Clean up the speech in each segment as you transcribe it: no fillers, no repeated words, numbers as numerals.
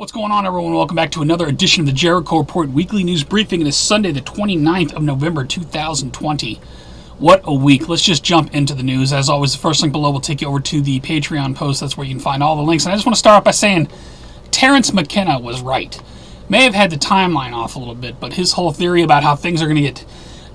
What's going on, everyone? Welcome back to another edition of the Jericho Report Weekly News Briefing. It is Sunday, the 29th of November, 2020. What a week. Let's just jump into the news. As always, the first link below will take you over to the Patreon post. That's where you can find all the links. And I just want to start off by saying Terrence McKenna was right. May have had the timeline off a little bit, but his whole theory about how things are going to get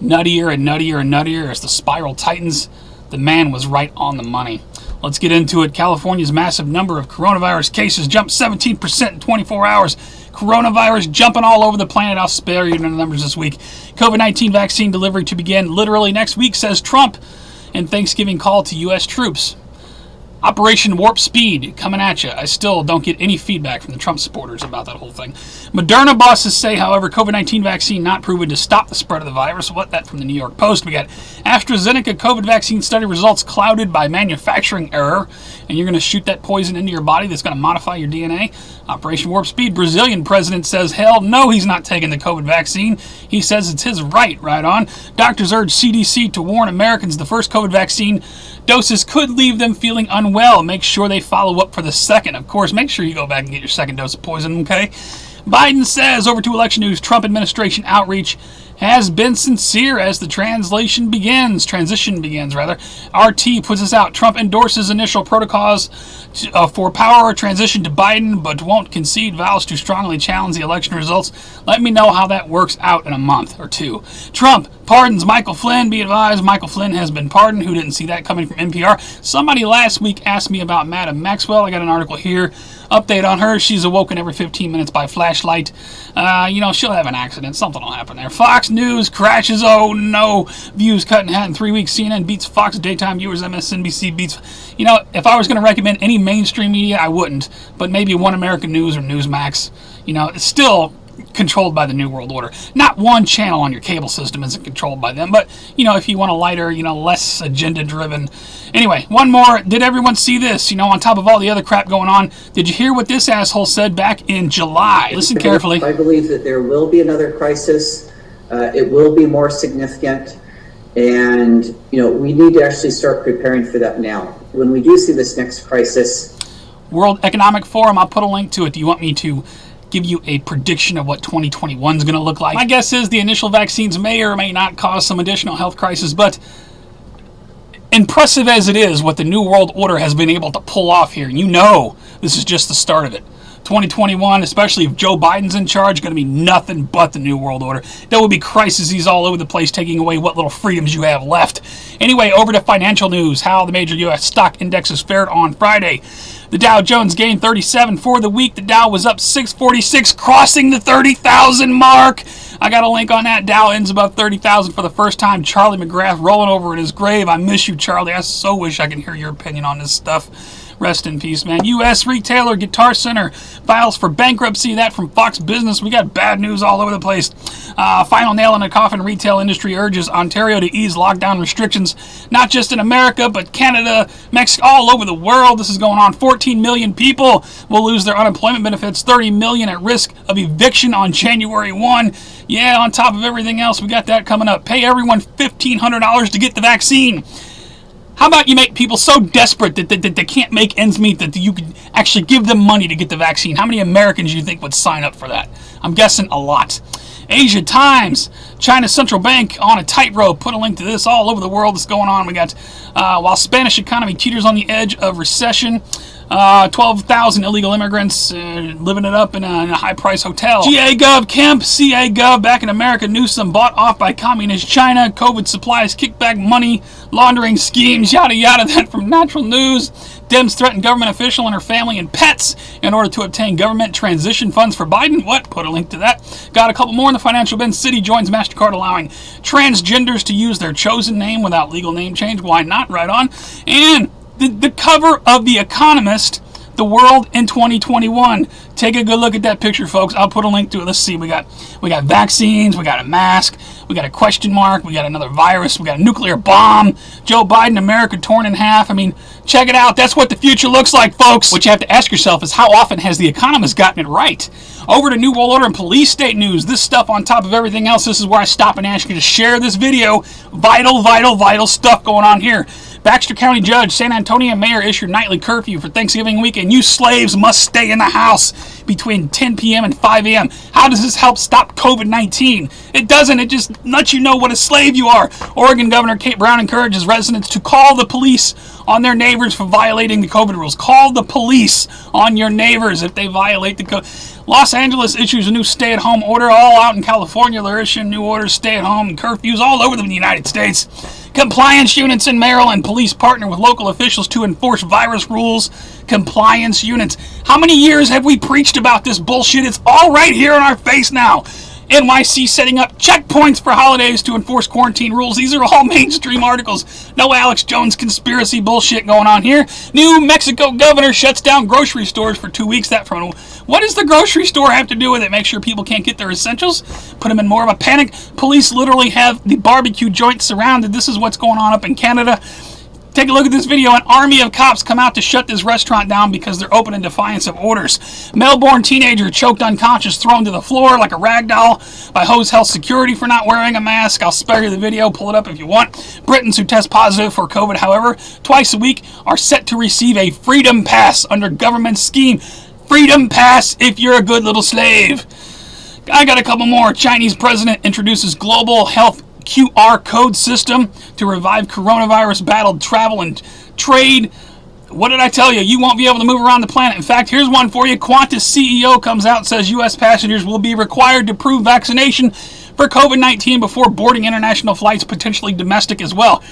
nuttier and nuttier and nuttier as the spiral tightens, the man was right on the money. Let's get into it. California's massive number of coronavirus cases jumped 17% in 24 hours. Coronavirus jumping all over the planet. I'll spare you the numbers this week. COVID-19 vaccine delivery to begin literally next week, says Trump. And Thanksgiving call to U.S. troops. Operation Warp Speed coming at you. I still don't get any feedback from the Trump supporters about that whole thing. Moderna bosses say, however, COVID-19 vaccine not proven to stop the spread of the virus. What? That from the New York Post. We got AstraZeneca COVID vaccine study results clouded by manufacturing error. And you're going to shoot that poison into your body that's going to modify your DNA. Operation Warp Speed. Brazilian president says, hell no, he's not taking the COVID vaccine. He says it's his right on. Doctors urge CDC to warn Americans the first COVID vaccine doses could leave them feeling unwell. Make sure they follow up for the second. Of course, make sure you go back and get your second dose of poison, okay? Biden says, over to election news, Trump administration outreach has been sincere as the transition begins. RT puts this out. Trump endorses initial protocols for power transition to Biden, but won't concede, vows to strongly challenge the election results. Let me know how that works out in a month or two. Trump pardons Michael Flynn. Be advised, Michael Flynn has been pardoned. Who didn't see that coming from NPR? Somebody last week asked me about Madam Maxwell. I got an article here. Update on her. She's awoken every 15 minutes by flashlight. She'll have an accident. Something will happen there. Fox News crashes. Oh no. Views cut in half in 3 weeks. CNN beats Fox daytime viewers. MSNBC beats. If I was going to recommend any mainstream media, I wouldn't. But maybe One American News or Newsmax. It's still controlled by the New World Order. Not one channel on your cable system isn't controlled by them, but if you want a lighter, less agenda driven. Anyway, one more. Did everyone see this? On top of all the other crap going on, did you hear what this asshole said back in July? Listen carefully. I believe that there will be another crisis. It will be more significant, and we need to actually start preparing for that now. When we do see this next crisis, World Economic Forum, I'll put a link to it. Do you want me to give you a prediction of what 2021 is going to look like? My guess is the initial vaccines may or may not cause some additional health crisis, but impressive as it is what the New World Order has been able to pull off here, this is just the start of it. 2021, especially if Joe Biden's in charge, going to be nothing but the New World Order. There will be crises all over the place, taking away what little freedoms you have left. Anyway, over to financial news. How the major U.S. stock indexes fared on Friday. The Dow Jones gained 37 for the week. The Dow was up 646, crossing the 30,000 mark. I got a link on that. Dow ends above 30,000 for the first time. Charlie McGrath rolling over in his grave. I miss you, Charlie. I so wish I could hear your opinion on this stuff. Rest in peace, man. U.S. retailer Guitar Center files for bankruptcy. That from Fox Business. We got bad news all over the place. Final nail in the coffin. Retail industry urges Ontario to ease lockdown restrictions, not just in America, but Canada, Mexico, all over the world. This is going on. 14 million people will lose their unemployment benefits. 30 million at risk of eviction on January 1. Yeah, on top of everything else, we got that coming up. Pay everyone $1,500 to get the vaccine. How about you make people so desperate that they can't make ends meet that you could actually give them money to get the vaccine? How many Americans do you think would sign up for that? I'm guessing a lot. Asia Times, China's central bank on a tightrope. Put a link to this all over the world. That's going on. We got, while Spanish economy teeters on the edge of recession, 12,000 illegal immigrants living it up in a high-price hotel. GA Gov Kemp, CA Gov back in America. Newsom bought off by communist China. COVID supplies, kickback money, laundering schemes, yada yada. That from Natural News. Dems threaten government official and her family and pets in order to obtain government transition funds for Biden. What? Put a link to that. Got a couple more in the financial bin. Citi joins MasterCard allowing transgenders to use their chosen name without legal name change. Why not? Right on. And the cover of The Economist, the world in 2021. Take a good look at that picture, folks. I'll put a link to it. Let's see. We got vaccines. We got a mask. We got a question mark. We got another virus. We got a nuclear bomb. Joe Biden, America torn in half. I mean, check it out. That's what the future looks like, folks. What you have to ask yourself is, how often has The Economist gotten it right? Over to New World Order and police state news. This stuff on top of everything else. This is where I stop and ask you to share this video. Vital stuff going on here. Baxter County Judge, San Antonio Mayor issued nightly curfew for Thanksgiving weekend. You slaves must stay in the house between 10 p.m. and 5 a.m. How does this help stop COVID-19? It doesn't. It just lets you know what a slave you are. Oregon Governor Kate Brown encourages residents to call the police on their neighbors for violating the COVID rules. Call the police on your neighbors if they violate the code. Los Angeles issues a new stay-at-home order. All out in California, they're issuing new orders, stay-at-home, and curfews all over the United States. Compliance units in Maryland. Police partner with local officials to enforce virus rules. Compliance units. How many years have we preached about this bullshit? It's all right here in our face now. NYC setting up checkpoints for holidays to enforce quarantine rules. These are all mainstream articles. No Alex Jones conspiracy bullshit going on here. New Mexico governor shuts down grocery stores for 2 weeks. What does the grocery store have to do with it? Make sure people can't get their essentials? Put them in more of a panic? Police literally have the barbecue joint surrounded. This is what's going on up in Canada. Take a look at this video. An army of cops come out to shut this restaurant down because they're open in defiance of orders. Melbourne teenager choked unconscious, thrown to the floor like a rag doll by Hose Health Security for not wearing a mask. I'll spare you the video. Pull it up if you want. Britons who test positive for COVID, however, twice a week are set to receive a freedom pass under government scheme. Freedom pass if you're a good little slave. I got a couple more. Chinese president introduces global health QR code system to revive coronavirus-battled travel and trade. What did I tell you? You won't be able to move around the planet. In fact, here's one for you. Qantas CEO comes out and says U.S. passengers will be required to prove vaccination for COVID-19 before boarding international flights, potentially domestic as well.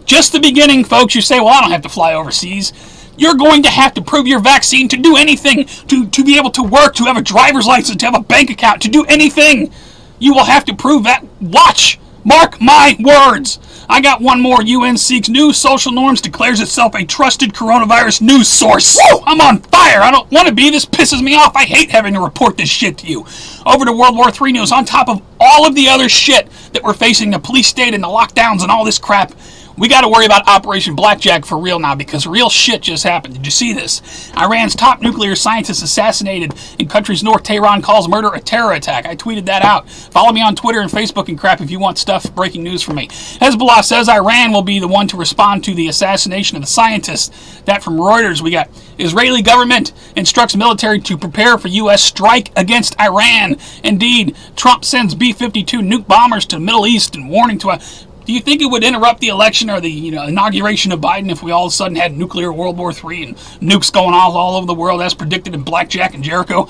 Just the beginning, folks. You say, well, I don't have to fly overseas. You're going to have to prove your vaccine to do anything, to be able to work, to have a driver's license, to have a bank account, to do anything. You will have to prove that. Watch. Mark my words. I got one more. UN seeks new social norms, declares itself a trusted coronavirus news source. Woo! I'm on fire. I don't want to be. This pisses me off. I hate having to report this shit to you. Over to World War III news. On top of all of the other shit that we're facing, the police state and the lockdowns and all this crap, we got to worry about Operation Blackjack for real now, because real shit just happened. Did you see this? Iran's top nuclear scientist assassinated in country's north. Tehran calls murder a terror attack. I tweeted that out. Follow me on Twitter and Facebook and crap if you want breaking news from me. Hezbollah says Iran will be the one to respond to the assassination of the scientist. That from Reuters. We got Israeli government instructs military to prepare for U.S. strike against Iran. Indeed, Trump sends B-52 nuke bombers to the Middle East and warning to Do you think it would interrupt the election or the inauguration of Biden if we all of a sudden had nuclear World War III and nukes going off all over the world as predicted in Blackjack and Jericho?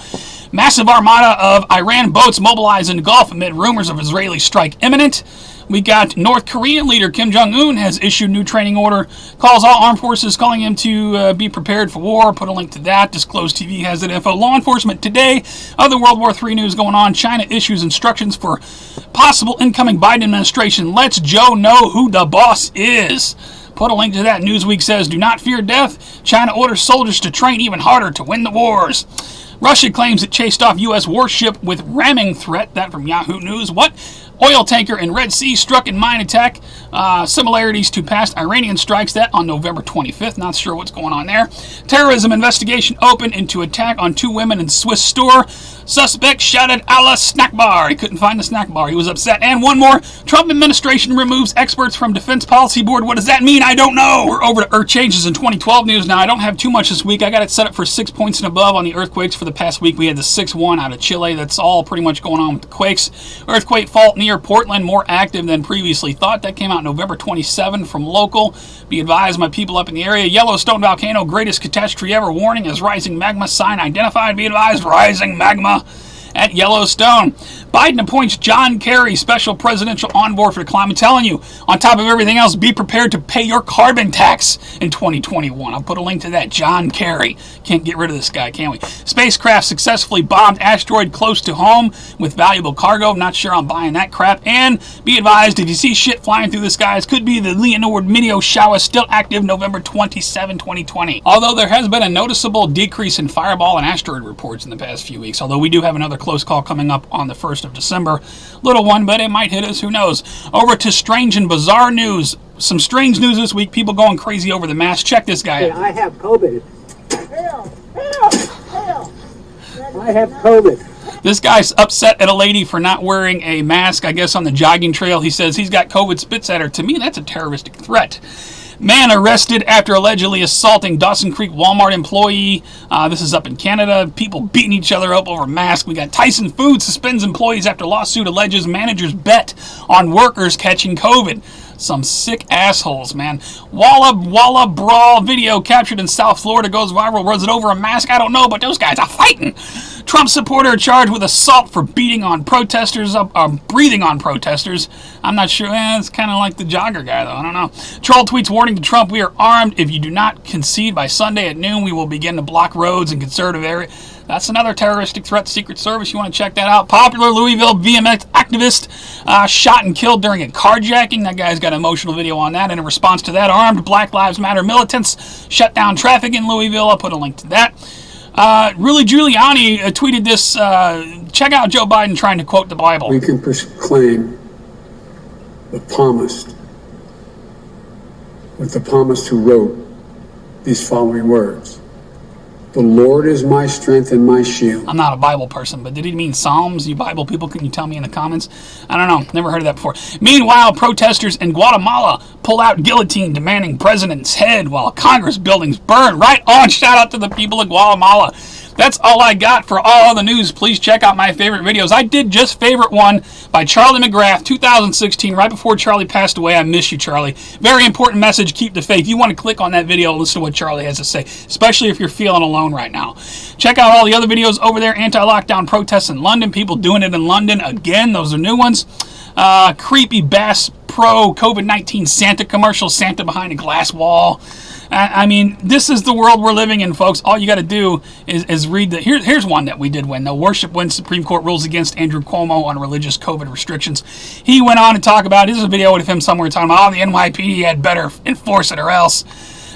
Massive armada of Iran boats mobilized in the Gulf amid rumors of Israeli strike imminent. We got North Korean leader Kim Jong-un has issued new training order, calls all armed forces, calling him to be prepared for war. Put a link to that. Disclosed TV has that info. Law enforcement today. Other World War III news going on. China issues instructions for possible incoming Biden administration. Lets Joe know who the boss is. Put a link to that. Newsweek says, do not fear death. China orders soldiers to train even harder to win the wars. Russia claims it chased off U.S. warship with ramming threat. That from Yahoo News. What? Oil tanker in Red Sea struck in mine attack. Similarities to past Iranian strikes. That on November 25th. Not sure what's going on there. Terrorism investigation opened into attack on 2 women in Swiss store. Suspect shouted Allah snack bar. He couldn't find the snack bar. He was upset. And one more. Trump administration removes experts from Defense Policy Board. What does that mean? I don't know. We're over to Earth changes in 2012 news now. I don't have too much this week. I got it set up for 6 points and above on the earthquakes for the past week. We had the 6-1 out of Chile. That's all pretty much going on with the quakes. Earthquake fault near Portland, more active than previously thought. That came out November 27 from local. Be advised, my people up in the area. Yellowstone volcano, greatest catastrophe ever. Warning as rising magma sign identified. Be advised, rising magma at Yellowstone. Biden appoints John Kerry special presidential envoy for the climate. I'm telling you, on top of everything else, be prepared to pay your carbon tax in 2021. I'll put a link to that. John Kerry. Can't get rid of this guy, can we? Spacecraft successfully bombed asteroid close to home with valuable cargo. I'm not sure I'm buying that crap. And be advised, if you see shit flying through the skies, could be the Leonid meteor shower still active November 27, 2020. Although there has been a noticeable decrease in fireball and asteroid reports in the past few weeks. Although we do have another close call coming up on the 1st of December. Little one, but it might hit us. Who knows? Over to strange and bizarre news. Some strange news this week. People going crazy over the mask. Check this guy out. I have COVID. Help! I have COVID. This guy's upset at a lady for not wearing a mask, I guess, on the jogging trail. He says he's got COVID, spits at her. To me, that's a terroristic threat. Man arrested after allegedly assaulting Dawson Creek Walmart employee. This is up in Canada. People beating each other up over masks. We got Tyson Foods suspends employees after lawsuit alleges managers bet on workers catching COVID. Some sick assholes, man. Walla brawl video captured in South Florida goes viral. Was it over a mask? I don't know, but those guys are fighting. Trump supporter charged with assault for breathing on protesters. I'm not sure. It's kind of like the jogger guy, though. I don't know. Troll tweets warning to Trump, "We are armed. If you do not concede by Sunday at noon, we will begin to block roads in conservative areas." That's another terroristic threat. Secret Service. You want to check that out. Popular Louisville BMX activist shot and killed during a carjacking. That guy's got an emotional video on that. And in response to that, armed Black Lives Matter militants shut down traffic in Louisville. I'll put a link to that. Rudy Giuliani tweeted this. Check out Joe Biden trying to quote the Bible. We can proclaim the psalmist, with the psalmist who wrote these following words. The Lord is my strength and my shield. I'm not a Bible person, but did he mean Psalms? You Bible people, can you tell me in the comments? I don't know. Never heard of that before. Meanwhile, protesters in Guatemala pull out guillotine demanding president's head while Congress buildings burn. Right on. Shout out to the people of Guatemala. That's all I got for all the news. Please check out my favorite videos. I did just favorite one by Charlie McGrath, 2016, right before Charlie passed away. I miss you, Charlie. Very important message. Keep the faith. You want to click on that video and listen to what Charlie has to say, especially if you're feeling alone right now. Check out all the other videos over there. Anti-lockdown protests in London. People doing it in London. Again, those are new ones. Creepy Bass Pro COVID-19 Santa commercial. Santa behind a glass wall. I mean, this is the world we're living in, folks. All you got to do is read the... Here's one that we did win, though. Worship wins. Supreme Court rules against Andrew Cuomo on religious COVID restrictions. He went on to talk about... This is a video of him somewhere talking about, the NYPD had better enforce it or else.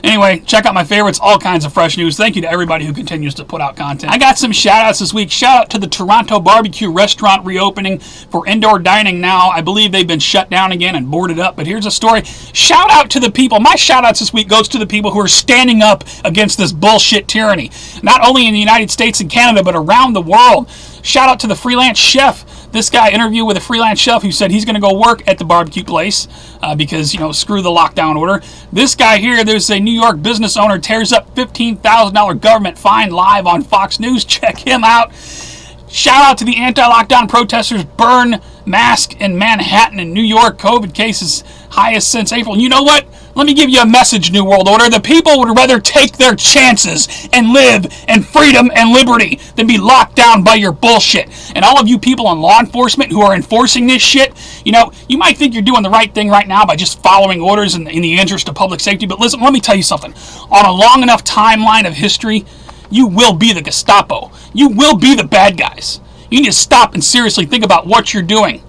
Anyway, check out my favorites, all kinds of fresh news. Thank you to everybody who continues to put out content. I got some shout-outs this week. Shout out to the Toronto Barbecue restaurant reopening for indoor dining now. I believe they've been shut down again and boarded up, but here's a story. Shout out to the people. My shout-outs this week goes to the people who are standing up against this bullshit tyranny. Not only in the United States and Canada, but around the world. Shout out to the Freelance chef. This guy interviewed with a freelance chef who said he's going to go work at the barbecue place because, screw the lockdown order. This guy here, there's a New York business owner, tears up $15,000 government fine live on Fox News. Check him out. Shout out to the anti-lockdown protesters. Burn mask in Manhattan and New York. COVID cases highest since April. You know what? Let me give you a message, New World Order. The people would rather take their chances and live in freedom and liberty than be locked down by your bullshit. And all of you people in law enforcement who are enforcing this shit, you might think you're doing the right thing right now by just following orders in the interest of public safety. But listen, let me tell you something. On a long enough timeline of history, you will be the Gestapo. You will be the bad guys. You need to stop and seriously think about what you're doing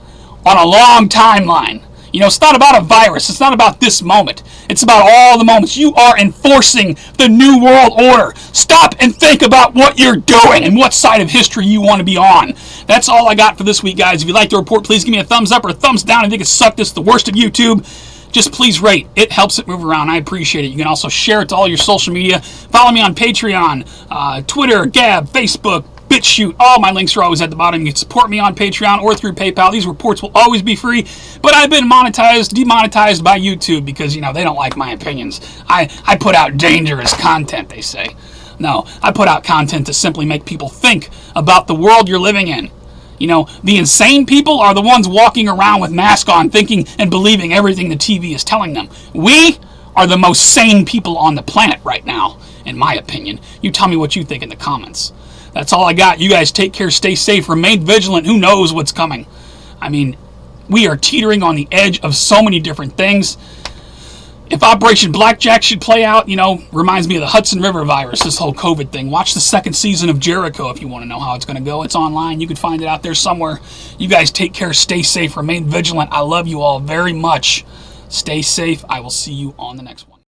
on a long timeline. It's not about a virus. It's not about this moment. It's about all the moments. You are enforcing the New World Order. Stop and think about what you're doing and what side of history you want to be on. That's all I got for this week, guys. If you like the report, please give me a thumbs up or a thumbs down. If you think it sucked, it's the worst of YouTube. Just please rate. It helps it move around. I appreciate it. You can also share it to all your social media. Follow me on Patreon, Twitter, Gab, Facebook, BitChute. All my links are always at the bottom. You can support me on Patreon or through PayPal. These reports will always be free, but I've been demonetized by YouTube because, they don't like my opinions. I put out dangerous content, they say. No, I put out content to simply make people think about the world you're living in. The insane people are the ones walking around with masks on, thinking and believing everything the TV is telling them. We are the most sane people on the planet right now, in my opinion. You tell me what you think in the comments. That's all I got. You guys take care, stay safe, remain vigilant. Who knows what's coming? We are teetering on the edge of so many different things. If Operation Blackjack should play out, reminds me of the Hudson River virus, this whole COVID thing. Watch the second season of Jericho if you want to know how it's going to go. It's online. You can find it out there somewhere. You guys take care, stay safe, remain vigilant. I love you all very much. Stay safe. I will see you on the next one.